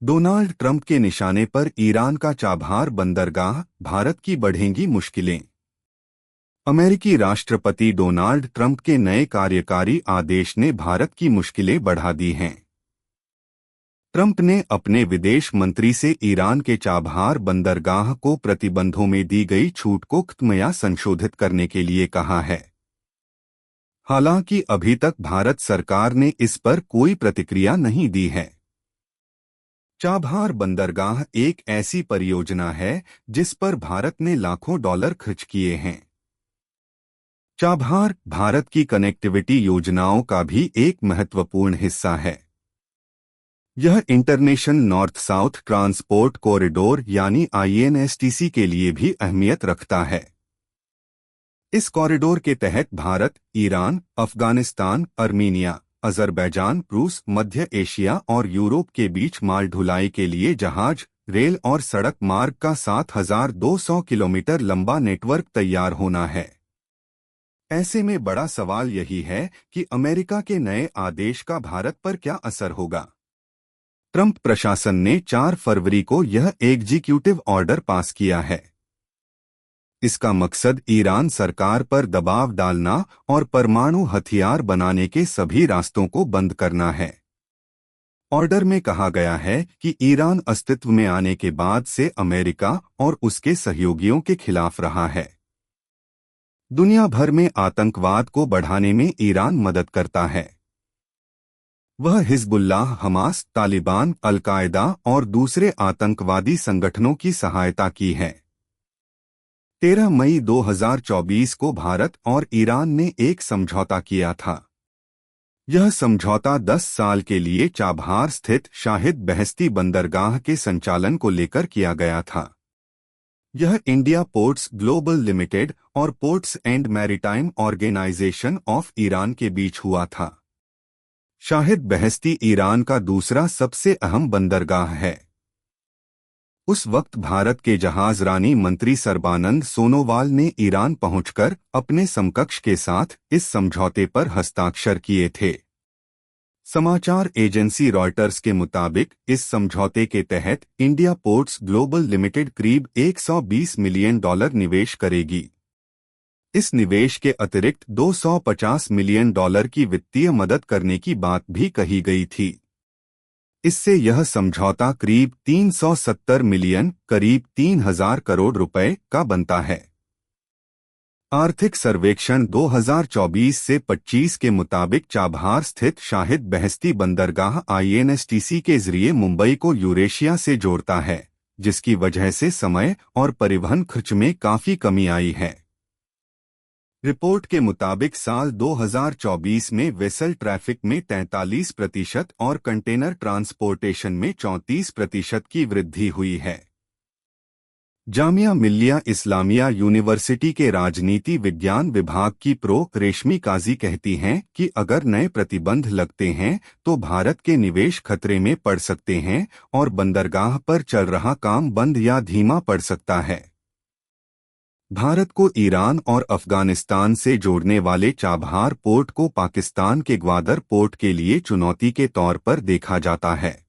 Donald Trump के निशाने पर ईरान का चाबहार बंदरगाह, भारत की बढ़ेंगी मुश्किलें। अमेरिकी राष्ट्रपति डोनाल्ड ट्रंप के नए कार्यकारी आदेश ने भारत की मुश्किलें बढ़ा दी हैं। ट्रंप ने अपने विदेश मंत्री से ईरान के चाबहार बंदरगाह को प्रतिबंधों में दी गई छूट को खत्म या संशोधित करने के लिए कहा है। हालांकि अभी तक भारत सरकार ने इस पर कोई प्रतिक्रिया नहीं दी है। चाबहार बंदरगाह एक ऐसी परियोजना है जिस पर भारत ने लाखों डॉलर खर्च किए हैं। चाबहार भारत की कनेक्टिविटी योजनाओं का भी एक महत्वपूर्ण हिस्सा है। यह international north south transport corridor यानी INSTC के लिए भी अहमियत रखता है। इस कॉरिडोर के तहत भारत, ईरान, अफगानिस्तान, अर्मीनिया, अजरबैजान, रूस, मध्य एशिया और यूरोप के बीच माल ढुलाई के लिए जहाज, रेल और सड़क मार्ग का 7,200 किलोमीटर लंबा नेटवर्क तैयार होना है। ऐसे में बड़ा सवाल यही है कि अमेरिका के नए आदेश का भारत पर क्या असर होगा। ट्रंप प्रशासन ने 4 फरवरी को यह एग्जीक्यूटिव ऑर्डर पास किया है। इसका मकसद ईरान सरकार पर दबाव डालना और परमाणु हथियार बनाने के सभी रास्तों को बंद करना है। ऑर्डर में कहा गया है कि ईरान अस्तित्व में आने के बाद से अमेरिका और उसके सहयोगियों के खिलाफ रहा है। दुनिया भर में आतंकवाद को बढ़ाने में ईरान मदद करता है। वह हिजबुल्लाह, हमास, तालिबान, अल-कायदा और दूसरे आतंकवादी संगठनों की सहायता की है। 13 मई 2024 को भारत और ईरान ने एक समझौता किया था। यह समझौता 10 साल के लिए चाबहार स्थित शाहिद बेहेश्ती बंदरगाह के संचालन को लेकर किया गया था। यह इंडिया पोर्ट्स ग्लोबल लिमिटेड और ports and maritime organisation of Iran के बीच हुआ था। शाहिद बेहेश्ती ईरान का दूसरा सबसे अहम बंदरगाह है। उस वक्त भारत के जहाजरानी मंत्री सर्बानंद सोनोवाल ने ईरान पहुंचकर अपने समकक्ष के साथ इस समझौते पर हस्ताक्षर किए थे। समाचार एजेंसी रॉयटर्स के मुताबिक इस समझौते के तहत इंडिया पोर्ट्स ग्लोबल लिमिटेड करीब $120 मिलियन निवेश करेगी। इस निवेश के अतिरिक्त $250 मिलियन की वित्तीय मदद करने की बात भी कही गई थी। इससे यह समझौता करीब 370 मिलियन, करीब 3,000 करोड़ रुपए का बनता है। आर्थिक सर्वेक्षण 2024 से 25 के मुताबिक चाबहार स्थित शाहिद बेहेश्ती बंदरगाह INSTC के जरिए मुंबई को यूरेशिया से जोड़ता है, जिसकी वजह से समय और परिवहन खर्च में काफी कमी आई है। रिपोर्ट के मुताबिक साल 2024 में वेसल ट्रैफिक में 43% और कंटेनर ट्रांसपोर्टेशन में 34% की वृद्धि हुई है। जामिया मिल्लिया इस्लामिया यूनिवर्सिटी के राजनीति विज्ञान विभाग की प्रो रेशमी काजी कहती हैं कि अगर नए प्रतिबंध लगते हैं तो भारत के निवेश खतरे में पड़ सकते हैं और बंदरगाह पर चल रहा काम बंद या धीमा पड़ सकता है। भारत को ईरान और अफगानिस्तान से जोड़ने वाले चाबहार पोर्ट को पाकिस्तान के ग्वादर पोर्ट के लिए चुनौती के तौर पर देखा जाता है।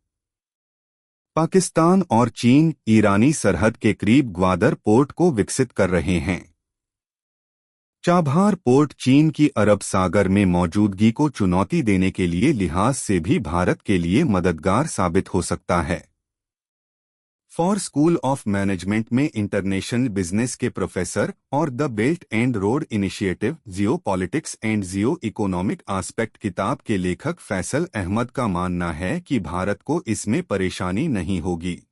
पाकिस्तान और चीन ईरानी सरहद के करीब ग्वादर पोर्ट को विकसित कर रहे हैं। चाबहार पोर्ट चीन की अरब सागर में मौजूदगी को चुनौती देने के लिए लिहाज से भी भारत के लिए मददगार साबित हो सकता है। फॉर स्कूल ऑफ मैनेजमेंट में इंटरनेशनल बिजनेस के प्रोफेसर और the belt and road initiative Jio politics and Jio economic aspect किताब के लेखक फैसल अहमद का मानना है कि भारत को इसमें परेशानी नहीं होगी।